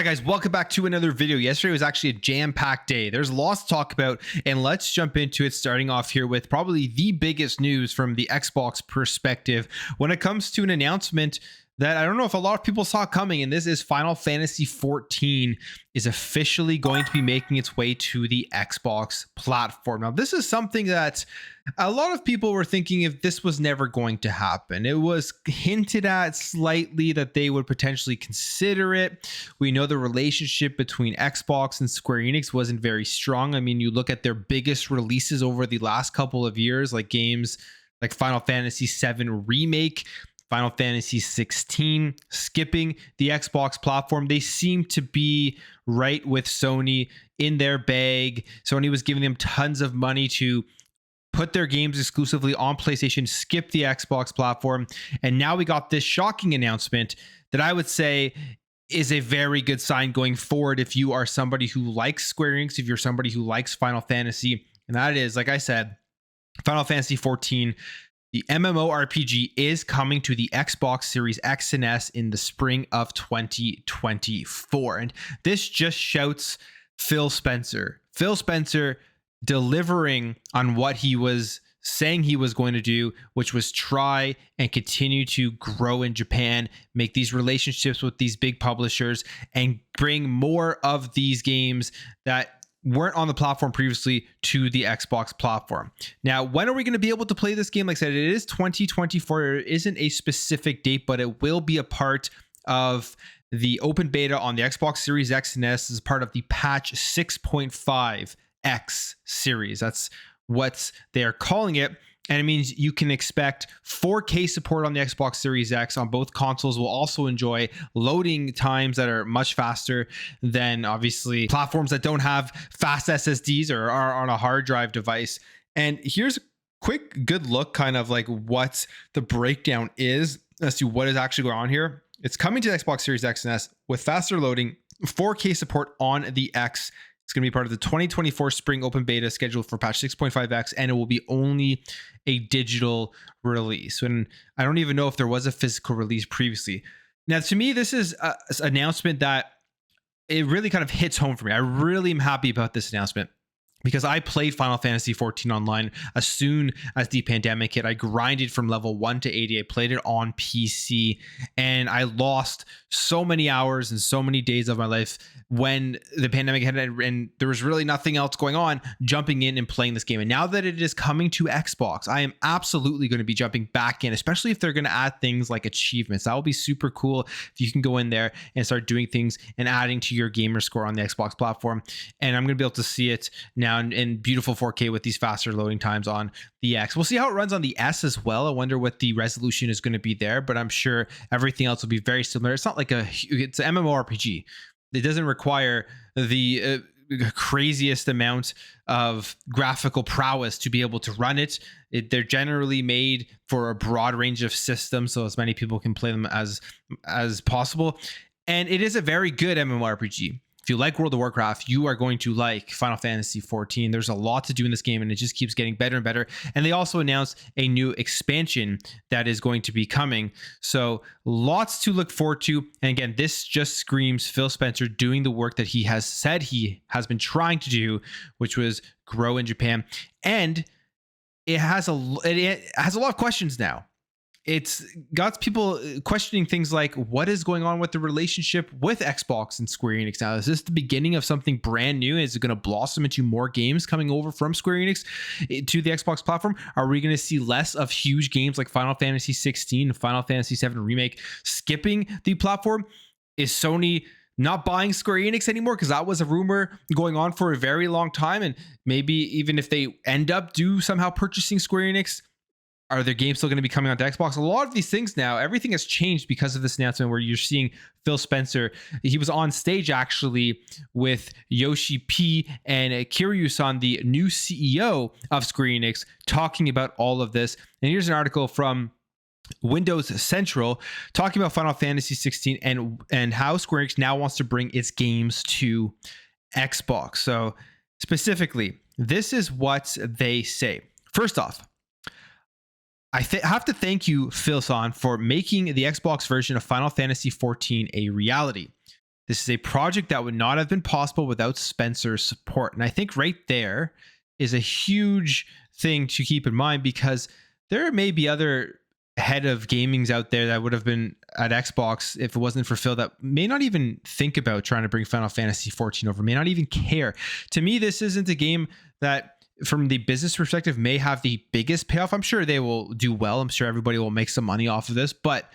Guys, welcome back to another video. Yesterday was actually a jam-packed day. There's lots to talk about, and let's jump into it, starting off here with probably the biggest news from the Xbox perspective when it comes to an announcement that I don't know if a lot of people saw coming, and this is Final Fantasy XIV is officially going to be making its way to the Xbox platform. Now, this is something that a lot of people were thinking if this was never going to happen. It was hinted at slightly that they would potentially consider it. We know the relationship between Xbox and Square Enix wasn't very strong. I mean, you look at their biggest releases over the last couple of years, like games like Final Fantasy VII Remake, Final Fantasy XVI, skipping the Xbox platform. They seem to be right with Sony in their bag. Sony was giving them tons of money to put their games exclusively on PlayStation, skip the Xbox platform. And now we got this shocking announcement that I would say is a very good sign going forward if you are somebody who likes Square Enix, if you're somebody who likes Final Fantasy. And that is, like I said, Final Fantasy XIV. The MMORPG is coming to the Xbox Series X and S in the spring of 2024. And this just shouts Phil Spencer. Phil Spencer delivering on what he was saying he was going to do, which was try and continue to grow in Japan, make these relationships with these big publishers, and bring more of these games that weren't on the platform previously to the Xbox platform. Now, when are we going to be able to play this game? Like I said, it is 2024. There isn't a specific date, but it will be a part of the open beta on the Xbox Series X and S as part of the patch 6.5 X series. That's what they are calling it. And it means you can expect 4K support on the Xbox Series X on both consoles. Will also enjoy loading times that are much faster than obviously platforms that don't have fast SSDs or are on a hard drive device. And here's a quick good look kind of like what the breakdown is as to what is actually going on here. It's coming to the Xbox Series X and S with faster loading, 4K support on the X. It's going to be part of the 2024 spring open beta scheduled for patch 6.5X, and it will be only a digital release. And I don't even know if there was a physical release previously. Now, to me, this is an announcement that it really kind of hits home for me. I really am happy about this announcement because I played Final Fantasy XIV online as soon as the pandemic hit. I grinded from level 1 to 80. I played it on PC, and I lost so many hours and so many days of my life when the pandemic hit and there was really nothing else going on, jumping in and playing this game. And now that it is coming to Xbox, I am absolutely going to be jumping back in, especially if they're going to add things like achievements. That will be super cool if you can go in there and start doing things and adding to your gamer score on the Xbox platform. And I'm going to be able to see it now in beautiful 4K with these faster loading times on the X. We'll see how it runs on the S as well. I wonder what the resolution is going to be there, but I'm sure everything else will be very similar. It's not like it's an MMORPG. It doesn't require the craziest amount of graphical prowess to be able to run it. They're generally made for a broad range of systems, so as many people can play them as possible. And it is a very good MMORPG. If you like World of Warcraft, you are going to like Final Fantasy XIV. There's a lot to do in this game, and it just keeps getting better and better. And they also announced a new expansion that is going to be coming. So lots to look forward to. And again, this just screams Phil Spencer doing the work that he has said he has been trying to do, which was grow in Japan. And it has a lot of questions now. It's got people questioning things like, what is going on with the relationship with Xbox and Square Enix now? Is this the beginning of something brand new? Is it going to blossom into more games coming over from Square Enix to the Xbox platform? Are we going to see less of huge games like Final Fantasy XVI and Final Fantasy VII Remake skipping the platform? Is Sony not buying Square Enix anymore? Because that was a rumor going on for a very long time. And maybe even if they end up somehow purchasing Square Enix, are their games still going to be coming onto Xbox? A lot of these things now, everything has changed because of this announcement where you're seeing Phil Spencer. He was on stage actually with Yoshi P and Kiryu-san, the new CEO of Square Enix, talking about all of this. And here's an article from Windows Central talking about Final Fantasy XVI and how Square Enix now wants to bring its games to Xbox. So specifically, this is what they say. First off, I have to thank you, Phil-san, for making the Xbox version of Final Fantasy XIV a reality. This is a project that would not have been possible without Spencer's support. And I think right there is a huge thing to keep in mind, because there may be other head of gamings out there that would have been at Xbox if it wasn't for Phil, that may not even think about trying to bring Final Fantasy XIV over, may not even care. To me, this isn't a game that, from the business perspective, may have the biggest payoff. I'm sure they will do well. I'm sure everybody will make some money off of this, but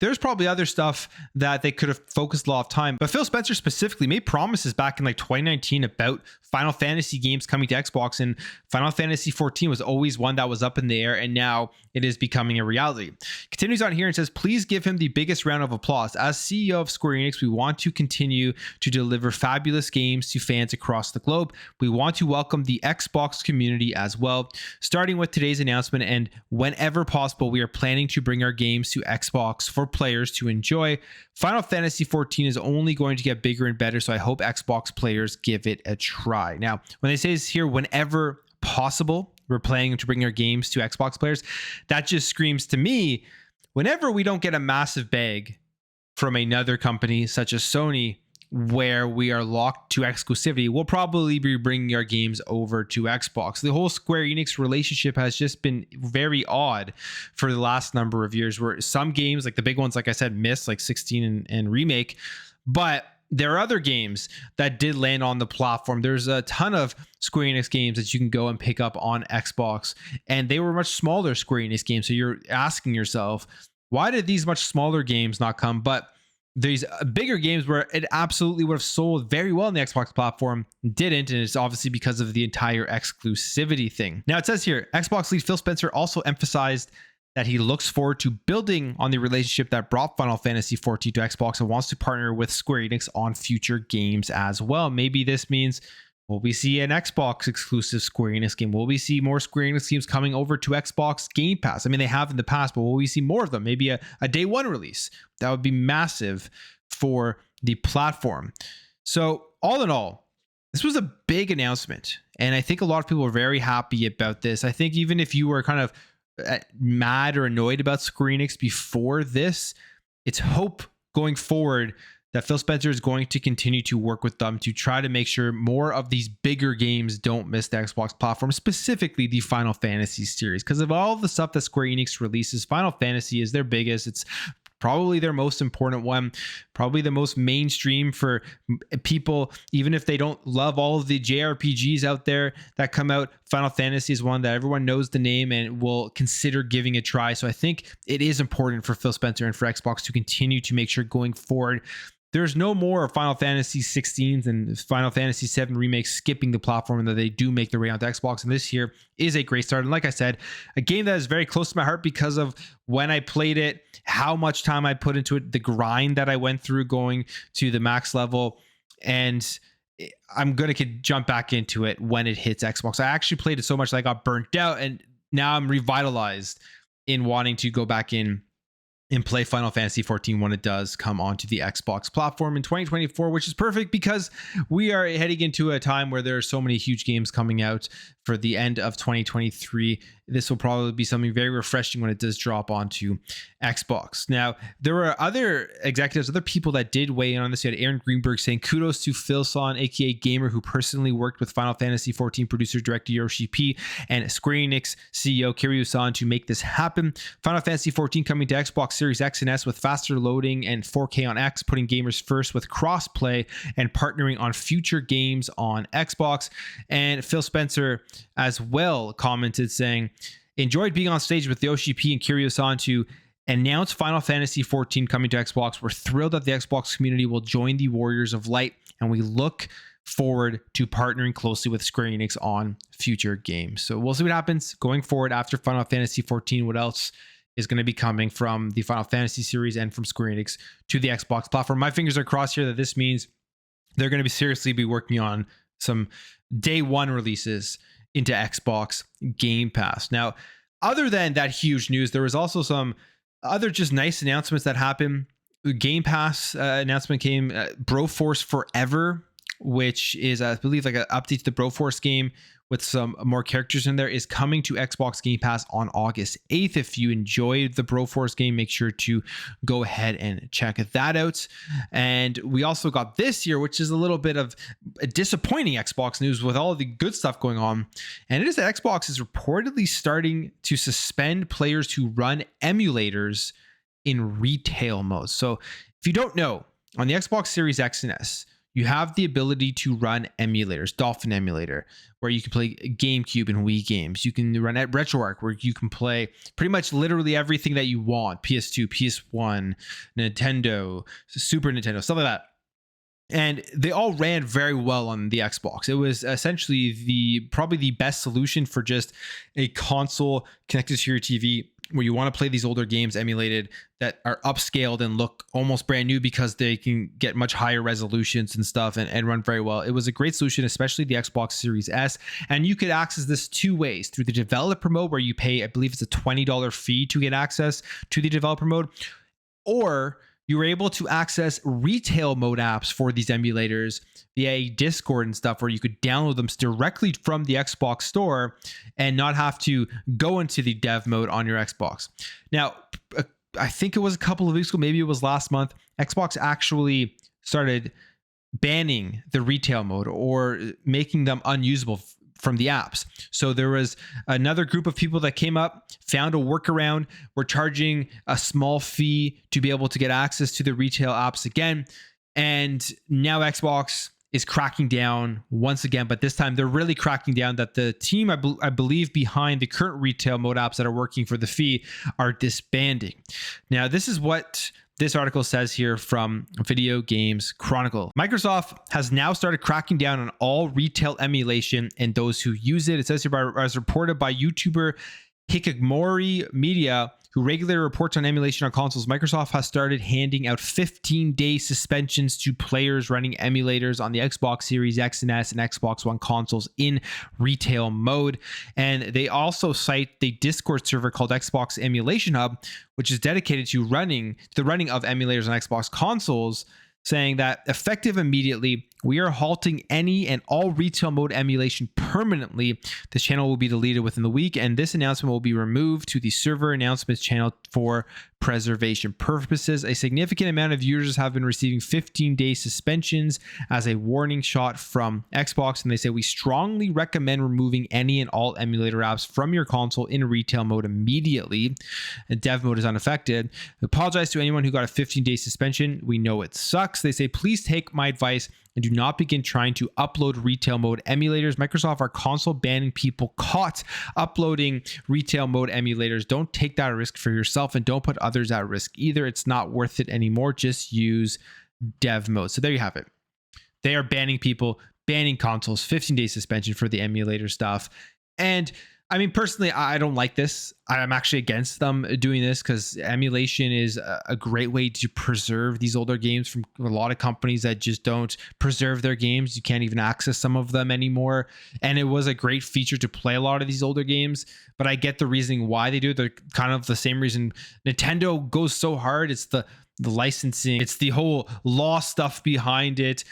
there's probably other stuff that they could have focused a lot of time. But Phil Spencer specifically made promises back in like 2019 about Final Fantasy games coming to Xbox, and Final Fantasy XIV was always one that was up in the air, and now it is becoming a reality. Continues on here and says, please give him the biggest round of applause. As CEO of Square Enix, we want to continue to deliver fabulous games to fans across the globe. We want to welcome the Xbox community as well. Starting with today's announcement, and whenever possible, we are planning to bring our games to Xbox for players to enjoy. Final Fantasy XIV is only going to get bigger and better, so I hope Xbox players give it a try. Now, when they say this here, whenever possible, we're planning to bring our games to Xbox players, that just screams to me, whenever we don't get a massive bag from another company such as Sony, where we are locked to exclusivity, we'll probably be bringing our games over to Xbox. The whole Square Enix relationship has just been very odd for the last number of years, where some games, like the big ones, like I said, missed, like 16 and Remake, but there are other games that did land on the platform. There's a ton of Square Enix games that you can go and pick up on Xbox, and they were much smaller Square Enix games. So you're asking yourself, why did these much smaller games not come? But these bigger games where it absolutely would have sold very well on the Xbox platform didn't, and it's obviously because of the entire exclusivity thing. Now it says here, Xbox lead Phil Spencer also emphasized that he looks forward to building on the relationship that brought Final Fantasy XIV to Xbox and wants to partner with Square Enix on future games as well. Maybe this means, will we see an Xbox exclusive Square Enix game? Will we see more Square Enix games coming over to Xbox Game Pass? I mean, they have in the past, but will we see more of them? Maybe a day one release. That would be massive for the platform. So all in all, this was a big announcement, and I think a lot of people are very happy about this. I think even if you were kind of mad or annoyed about Square Enix before this, it's hope going forward that Phil Spencer is going to continue to work with them to try to make sure more of these bigger games don't miss the Xbox platform, specifically the Final Fantasy series. Because of all of the stuff that Square Enix releases, Final Fantasy is their biggest. It's probably their most important one, probably the most mainstream for people, even if they don't love all of the JRPGs out there that come out. Final Fantasy is one that everyone knows the name and will consider giving a try. So I think it is important for Phil Spencer and for Xbox to continue to make sure going forward there's no more Final Fantasy 16s and Final Fantasy 7 remakes skipping the platform, and that they do make their way onto Xbox. And this here is a great start. And like I said, a game that is very close to my heart because of when I played it, how much time I put into it, the grind that I went through going to the max level. And I'm going to jump back into it when it hits Xbox. I actually played it so much that I got burnt out, and now I'm revitalized in wanting to go back in and play Final Fantasy XIV when it does come onto the Xbox platform in 2024, which is perfect because we are heading into a time where there are so many huge games coming out for the end of 2023. This will probably be something very refreshing when it does drop onto Xbox. Now, there were other executives, other people that did weigh in on this. You had Aaron Greenberg saying, kudos to Phil Son, aka Gamer, who personally worked with Final Fantasy XIV producer director Yoshi P and Square Enix CEO Kiryu San to make this happen. Final Fantasy XIV coming to Xbox Series X and S with faster loading and 4K on X, putting gamers first with cross-play and partnering on future games on Xbox. And Phil Spencer as well commented saying, enjoyed being on stage with Yoshi P and Kiryu San to announce Final Fantasy XIV coming to Xbox. We're thrilled that the Xbox community will join the Warriors of Light, and we look forward to partnering closely with Square Enix on future games. So we'll see what happens going forward after Final Fantasy XIV. What else is going to be coming from the Final Fantasy series and from Square Enix to the Xbox platform? My fingers are crossed here that this means they're going to be seriously working on some day one releases into Xbox Game Pass. Now, other than that huge news, there was also some other just nice announcements that happened. Game Pass announcement came, Broforce Forever, which is, I believe, like an update to the Broforce game, with some more characters in there is coming to Xbox Game Pass on August 8th. If you enjoyed the Broforce game, make sure to go ahead and check that out. And we also got this year, which is a little bit of a disappointing Xbox news with all the good stuff going on. And it is that Xbox is reportedly starting to suspend players who run emulators in retail mode. So if you don't know, on the Xbox Series X and S, you have the ability to run emulators, Dolphin Emulator, where you can play GameCube and Wii games. You can run at RetroArch, where you can play pretty much literally everything that you want. PS2, PS1, Nintendo, Super Nintendo, stuff like that. And they all ran very well on the Xbox. It was essentially probably the best solution for just a console connected to your TV, where you want to play these older games emulated that are upscaled and look almost brand new because they can get much higher resolutions and stuff and run very well. It was a great solution, especially the Xbox Series S. And you could access this two ways: through the developer mode, where you pay, I believe it's a $20 fee to get access to the developer mode, or you were able to access retail mode apps for these emulators via Discord and stuff, where you could download them directly from the Xbox store and not have to go into the dev mode on your Xbox. Now, I think it was a couple of weeks ago, maybe it was last month, Xbox actually started banning the retail mode or making them unusable from the apps. So there was another group of people that came up, found a workaround, were charging a small fee to be able to get access to the retail apps again. And now Xbox is cracking down once again, but this time they're really cracking down that the team, I believe, behind the current retail mode apps that are working for the fee are disbanding. Now, this is what this article says here from Video Games Chronicle. Microsoft has now started cracking down on all retail emulation and those who use it. It says here, as reported by YouTuber Hikikomori Media, who regularly reports on emulation on consoles, Microsoft has started handing out 15-day suspensions to players running emulators on the Xbox Series X and S and Xbox One consoles in retail mode. And they also cite the Discord server called Xbox Emulation Hub, which is dedicated to the running of emulators on Xbox consoles, saying that effective immediately, we are halting any and all retail mode emulation permanently. This channel will be deleted within the week, and this announcement will be removed to the server announcements channel for preservation purposes. A significant amount of users have been receiving 15-day suspensions as a warning shot from Xbox, and they say, we strongly recommend removing any and all emulator apps from your console in retail mode immediately. Dev mode is unaffected. I apologize to anyone who got a 15-day suspension. We know it sucks. They say, please take my advice and do not begin trying to upload retail mode emulators. Microsoft are console banning people caught uploading retail mode emulators. Don't take that risk for yourself, and don't put others at risk either. It's not worth it anymore. Just use dev mode. So there you have it. They are banning people, banning consoles, 15-day suspension for the emulator stuff. And I mean, personally, I don't like this. I'm actually against them doing this because emulation is a great way to preserve these older games from a lot of companies that just don't preserve their games. You can't even access some of them anymore. And it was a great feature to play a lot of these older games, but I get the reasoning why they do it. They're kind of the same reason Nintendo goes so hard. It's the licensing. It's the whole law stuff behind it,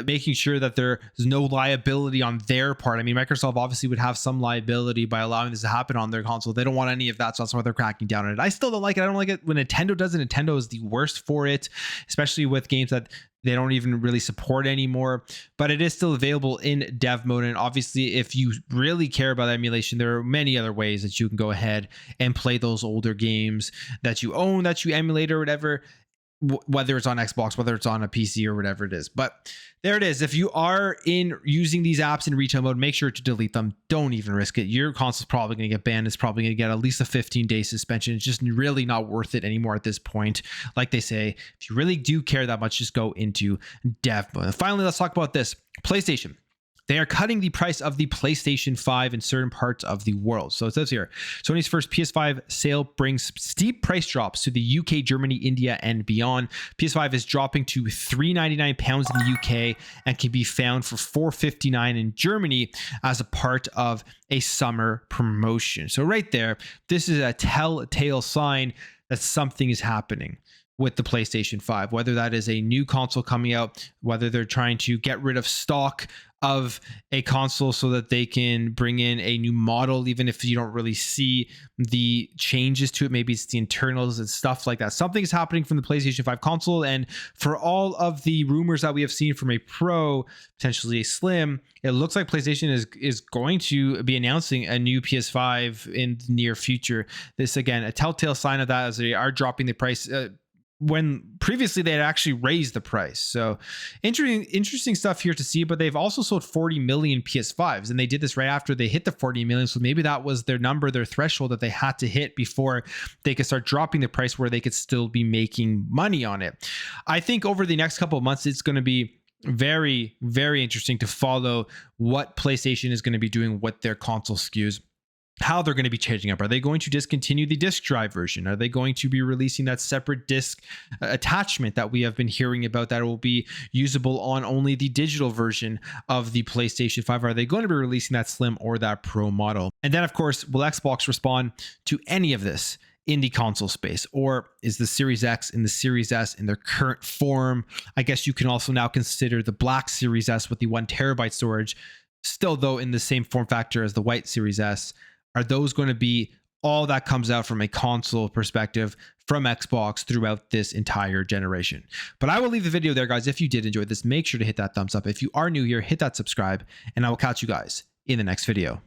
making sure that there's no liability on their part. I mean, Microsoft obviously would have some liability by allowing this to happen on their console. They don't want any of that, so that's why they're cracking down on it. I still don't like it. I don't like it when Nintendo does it. Nintendo is the worst for it, especially with games that they don't even really support anymore. But it is still available in dev mode. And obviously, if you really care about emulation, there are many other ways that you can go ahead and play those older games that you own, that you emulate or whatever, whether it's on Xbox, whether it's on a PC or whatever it is. But there it is. If you are using these apps in retail mode, make sure to delete them. Don't even risk it. Your console's probably going to get banned. It's probably going to get at least a 15-day suspension. It's just really not worth it anymore at this point. Like they say, if you really do care that much, just go into dev mode. And finally, let's talk about this. PlayStation. They are cutting the price of the PlayStation 5 in certain parts of the world. So it says here, Sony's first PS5 sale brings steep price drops to the UK, Germany, India, and beyond. PS5 is dropping to £399 in the UK and can be found for £459 in Germany as a part of a summer promotion. So right there, this is a telltale sign that something is happening with the PlayStation 5, whether that is a new console coming out, whether they're trying to get rid of stock of a console so that they can bring in a new model, even if you don't really see the changes to it. Maybe it's the internals and stuff like that. Something's happening from the PlayStation 5 console. And for all of the rumors that we have seen from a Pro, potentially a Slim, it looks like PlayStation is going to be announcing a new PS5 in the near future. This, again, a telltale sign of that, as they are dropping the price, when previously they had actually raised the price. So interesting stuff here to see. But they've also sold 40 million PS5s, and they did this right after they hit the 40 million. So maybe that was their number, their threshold that they had to hit before they could start dropping the price where they could still be making money on it. I think over the next couple of months, it's going to be very, very interesting to follow what PlayStation is going to be doing with their console SKUs, how they're going to be changing up. Are they going to discontinue the disk drive version? Are they going to be releasing that separate disk attachment that we have been hearing about that will be usable on only the digital version of the PlayStation 5? Are they going to be releasing that Slim or that Pro model? And then, of course, will Xbox respond to any of this in the console space? Or is the Series X and the Series S in their current form? I guess you can also now consider the black Series S with the 1 terabyte storage, still though in the same form factor as the white Series S. Are those going to be all that comes out from a console perspective from Xbox throughout this entire generation? But I will leave the video there, guys. If you did enjoy this, make sure to hit that thumbs up. If you are new here, hit that subscribe, and I will catch you guys in the next video.